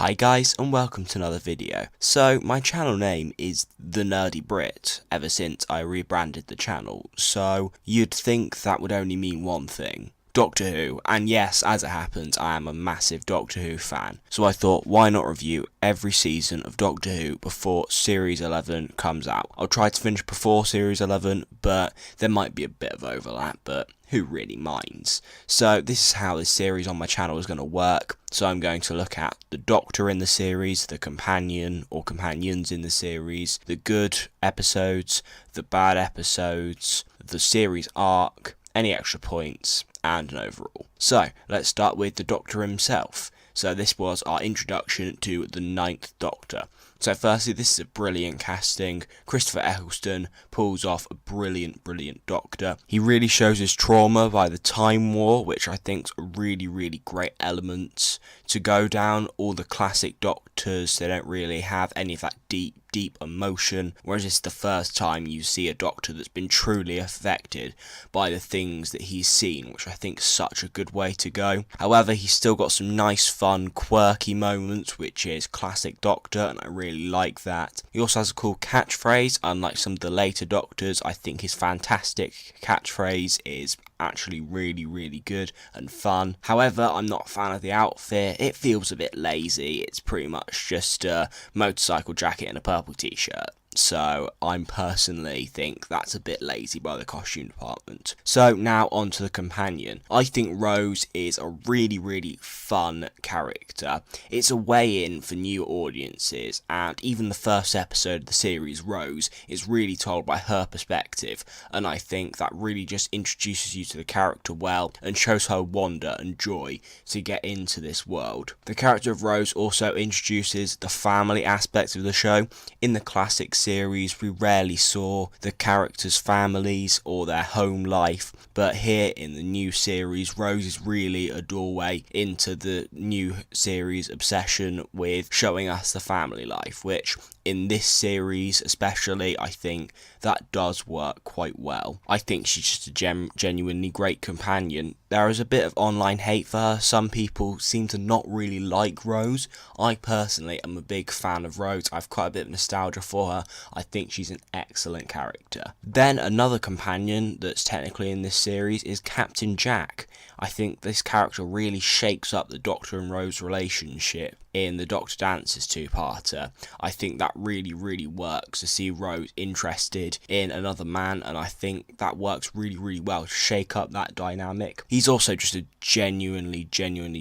Hi guys and welcome to another video. So my channel name is The Nerdy Brit ever since I rebranded the channel, so you'd think that would only mean one thing. Doctor Who, and yes, as it happens, I am a massive Doctor Who fan, so I thought why not review every season of Doctor Who before Series 11 comes out. I'll try to finish before Series 11, but there might be a bit of overlap, but who really minds? So this is how this series on my channel is going to work. So I'm going to look at the Doctor in the series, the companion or companions in the series, the good episodes, the bad episodes, the series arc, any extra points, and an overall. So let's start with the Doctor himself. So this was our introduction to the 9th Doctor. So firstly, this is a brilliant casting. Christopher Eccleston pulls off a brilliant Doctor. He really shows his trauma by the Time War, which I think is a really great element to go down. All the classic Doctors, they don't really have any of that deep emotion, whereas it's the first time you see a Doctor that's been truly affected by the things that he's seen, which I think is such a good way to go. However, he's still got some nice, fun, quirky moments, which is classic Doctor, and I really like that. He also has a cool catchphrase. Unlike some of the later Doctors, I think his fantastic catchphrase is actually really good and fun. However, I'm not a fan of the outfit. It feels a bit lazy. It's pretty much just a motorcycle jacket and a purple t-shirt. So I personally think that's a bit lazy by the costume department. So now on to the companion. I think Rose is a really fun character. It's a way in for new audiences, and even the first episode of the series, Rose, is really told by her perspective, and I think that really just introduces you to the character well and shows her wonder and joy to get into this world. The character of Rose also introduces the family aspect of the show. In the classic series, we rarely saw the characters' families or their home life, but here in the new series, Rose is really a doorway into the new series obsession with showing us the family life, which in this series especially, I think that does work quite well. I think she's just a genuinely great companion. There is a bit of online hate for her. Some people seem to not really like Rose. I personally am a big fan of Rose. I've quite a bit of nostalgia for her. I think she's an excellent character. Then another companion that's technically in this series is Captain Jack. I think this character really shakes up the Doctor and Rose relationship in the Doctor Dances two-parter. I think that really works to see Rose interested in another man, and I think that works really well to shake up that dynamic. He's also just a genuinely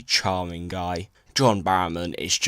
charming guy. John Barrowman is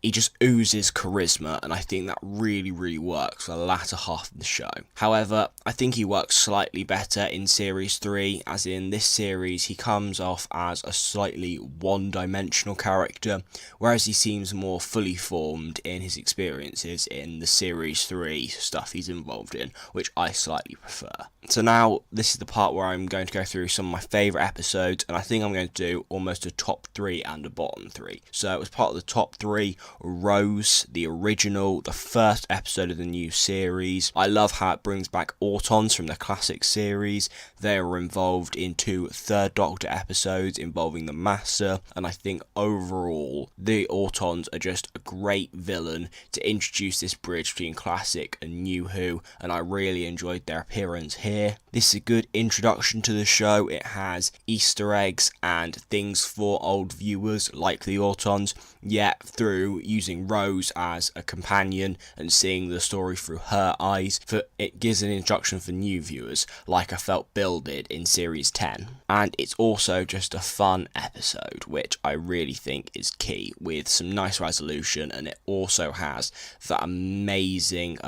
he just oozes charisma, and I think that really works for the latter half of the show. However, I think he works slightly better in Series 3, as in this series he comes off as a slightly one-dimensional character, whereas he seems more fully formed in his experiences in the Series 3 stuff he's involved in, which I slightly prefer. So now, this is the part where I'm going to go through some of my favourite episodes, and I think I'm going to do almost a top 3 and a bottom 3. So as part of the top 3, Rose, the original, the first episode of the new series. I love how it brings back Autons from the classic series. They were involved in 2 Third Doctor episodes involving the Master, and I think overall the Autons are just a great villain to introduce this bridge between classic and new Who, and I really enjoyed their appearance here. This is a good introduction to the show. It has Easter eggs and things for old viewers like the Autons, yet through using Rose as a companion and seeing the story through her eyes, it gives an introduction for new viewers, like I felt Bill did in Series 10. And it's also just a fun episode, which I really think is key, with some nice resolution, and it also has that amazing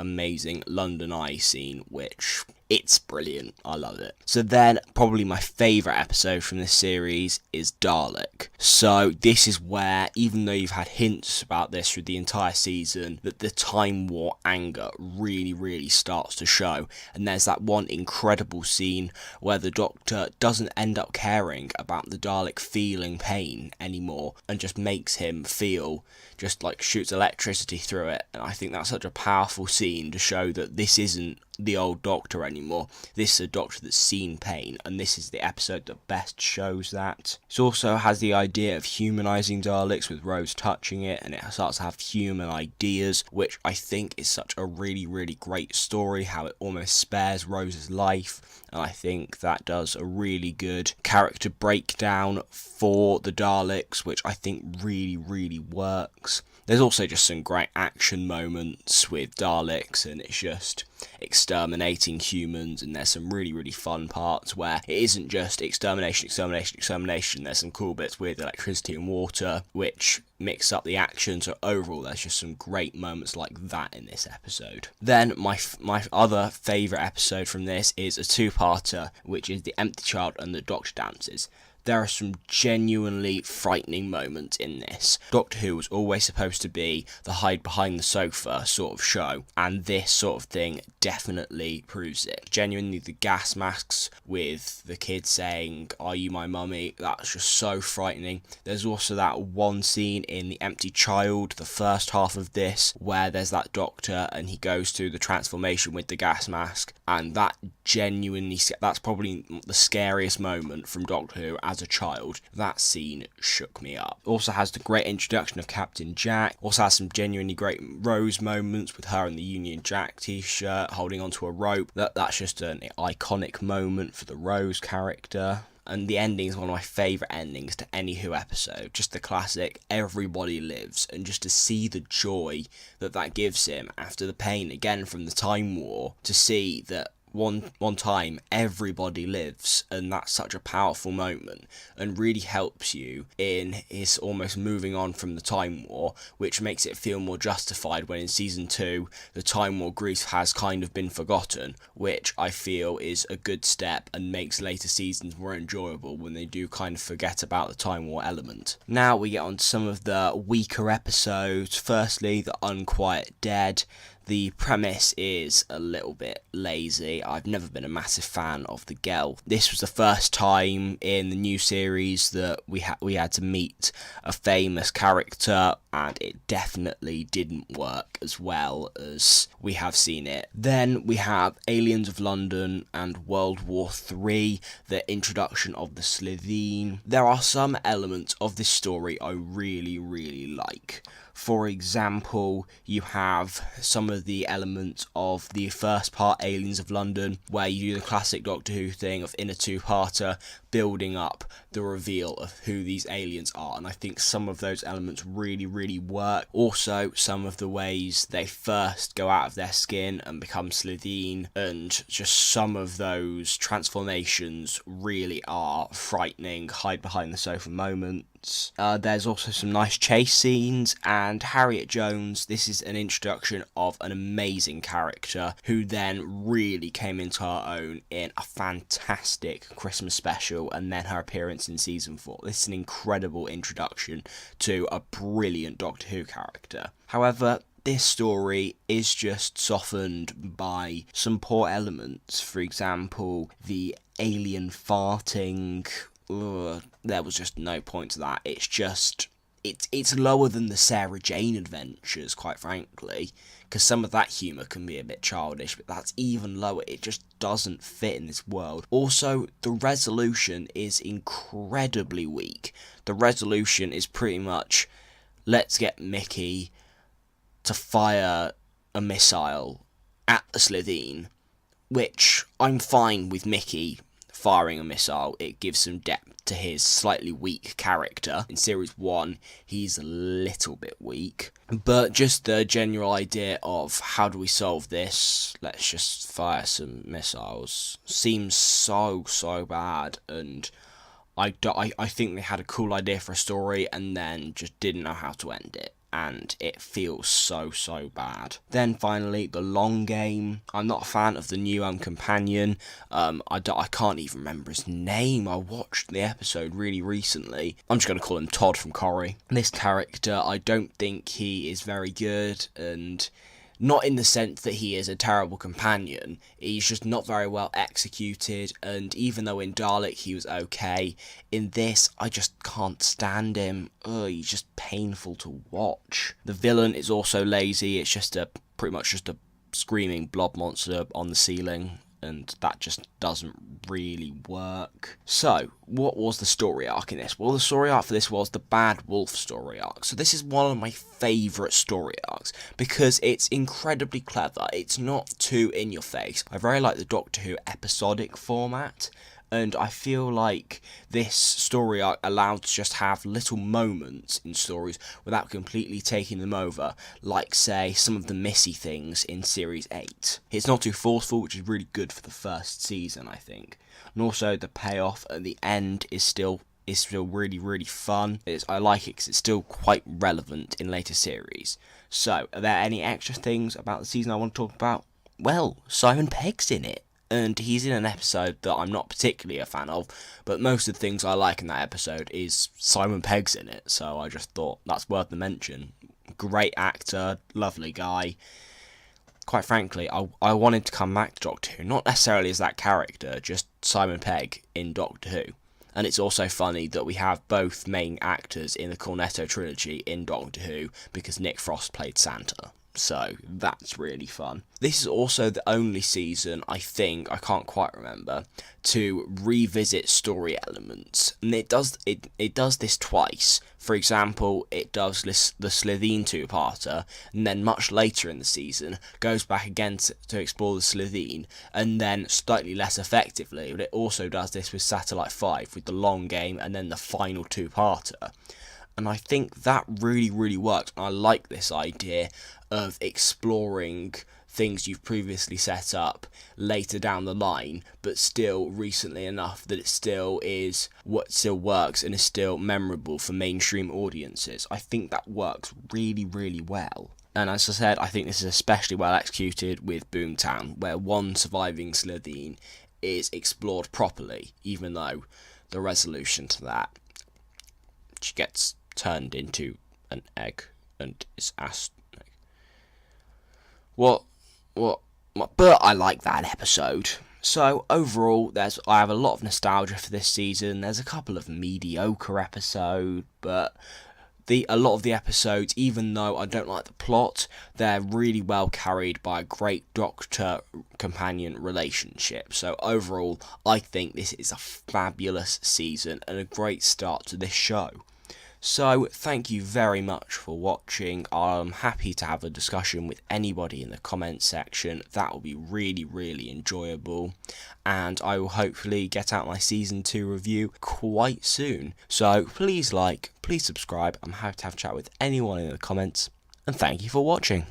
London Eye scene, which it's brilliant. I love it. So then, probably my favourite episode from this series is Dalek. So this is where, even though you've had hints about this through the entire season, that the Time War anger really starts to show. And there's that one incredible scene where the Doctor doesn't end up caring about the Dalek feeling pain anymore, and just makes him feel, just like shoots electricity through it. And I think that's such a powerful scene to show that this isn't the old Doctor anymore. anymore. This is a Doctor that's seen pain, and this is the episode that best shows that. It also has the idea of humanising Daleks with Rose touching it, and it starts to have human ideas, which I think is such a really, really great story, how it almost spares Rose's life, and I think that does a really good character breakdown for the Daleks, which I think really, really works. There's also just some great action moments with Daleks, and it's just exterminating humans, and there's some really, really fun parts where it isn't just extermination. There's some cool bits with electricity and water, which mix up the action, so overall there's just some great moments like that in this episode. Then my other favourite episode from this is a two-parter, which is The Empty Child and The Doctor Dances. There are some genuinely frightening moments in this. Doctor Who was always supposed to be the hide behind the sofa sort of show, and this sort of thing definitely proves it. Genuinely, the gas masks with the kid saying, "Are you my mummy?" That's just so frightening. There's also that one scene in The Empty Child, the first half of this, where there's that doctor and he goes through the transformation with the gas mask, and that genuinely, that's probably the scariest moment from Doctor Who as a child. That scene shook me up. Also has the great introduction of Captain Jack. Also has some genuinely great Rose moments with her in the Union Jack t-shirt holding onto a rope. That's just an iconic moment for the Rose character. And the ending is one of my favourite endings to any Who episode. Just the classic, everybody lives. And just to see the joy that gives him after the pain, again, from the Time War, to see that one time everybody lives, and that's such a powerful moment and really helps you in his almost moving on from the Time War, which makes it feel more justified when in season 2 the Time War grief has kind of been forgotten, which I feel is a good step and makes later seasons more enjoyable when they do kind of forget about the Time War element. Now we get on to some of the weaker episodes. Firstly, The Unquiet Dead. The premise is a little bit lazy. I've never been a massive fan of the girl. This was the first time in the new series that we had to meet a famous character, and it definitely didn't work as well as we have seen it. Then we have Aliens of London and World War III, the introduction of the Slitheen. There are some elements of this story I really, really like. For example, you have some of the elements of the first part, Aliens of London, where you do the classic Doctor Who thing of in a two-parter, building up the reveal of who these aliens are, and I think some of those elements really, really work. Also, some of the ways they first go out of their skin and become Slitheen, and just some of those transformations really are frightening, hide behind the sofa moments. There's also some nice chase scenes, and Harriet Jones, this is an introduction of an amazing character who then really came into her own in a fantastic Christmas special, and then her appearance in season 4. This is an incredible introduction to a brilliant Doctor Who character. However, this story is just softened by some poor elements. For example, the alien farting. There was just no point to that. It's lower than the Sarah Jane Adventures, quite frankly, because some of that humour can be a bit childish, but that's even lower. It just doesn't fit in this world. Also, the resolution is incredibly weak. The resolution is pretty much, let's get Mickey to fire a missile at the Slitheen, which I'm fine with Mickey firing a missile. It gives some depth to his slightly weak character. In series 1, he's a little bit weak, but just the general idea of how do we solve this, let's just fire some missiles, seems so bad, and I think they had a cool idea for a story and then just didn't know how to end it, and it feels so bad. Then finally, The Long Game. I'm not a fan of the new companion. I can't even remember his name. I watched the episode really recently. I'm just going to call him Todd from Corrie. This character, I don't think he is very good, and not in the sense that he is a terrible companion, he's just not very well executed, and even though in Dalek he was okay, in this I just can't stand him. He's just painful to watch. The villain is also lazy. It's just pretty much just a screaming blob monster on the ceiling. and that just doesn't really work. So, what was the story arc in this? Well, the story arc for this was the Bad Wolf story arc. So this is one of my favourite story arcs, because it's incredibly clever. It's not too in your face. I very like the Doctor Who episodic format, and I feel like this story arc allowed to just have little moments in stories without completely taking them over, like, say, some of the Missy things in Series 8. It's not too forceful, which is really good for the first season, I think. And also, the payoff at the end is still really, really fun. I like it because it's still quite relevant in later series. So, are there any extra things about the season I want to talk about? Well, Simon Pegg's in it. And he's in an episode that I'm not particularly a fan of, but most of the things I like in that episode is Simon Pegg's in it, so I just thought that's worth the mention. Great actor, lovely guy. Quite frankly, I wanted to come back to Doctor Who, not necessarily as that character, just Simon Pegg in Doctor Who. And it's also funny that we have both main actors in the Cornetto trilogy in Doctor Who, because Nick Frost played Santa. So that's really fun. This is also the only season, I think, I can't quite remember, to revisit story elements. And it does this twice. For example, it does the Slitheen two-parter, and then much later in the season goes back again to explore the Slitheen, and then slightly less effectively, but it also does this with Satellite 5, with the long game, and then the final two-parter. And I think that really, really works. And I like this idea of exploring things you've previously set up later down the line, but still recently enough that it still works and is still memorable for mainstream audiences. I think that works really, really well. And as I said, I think this is especially well executed with Boomtown, where one surviving Slitheen is explored properly, even though the resolution to that, she gets turned into an egg and is asked, what, but I like that episode. So overall, I have a lot of nostalgia for this season. There's a couple of mediocre episodes, but a lot of the episodes, even though I don't like the plot, they're really well carried by a great Doctor-companion relationship. So overall, I think this is a fabulous season and a great start to this show. So, thank you very much for watching. I'm happy to have a discussion with anybody in the comments section. That will be really, really enjoyable. And I will hopefully get out my Season 2 review quite soon. So, please like, please subscribe. I'm happy to have a chat with anyone in the comments. And thank you for watching.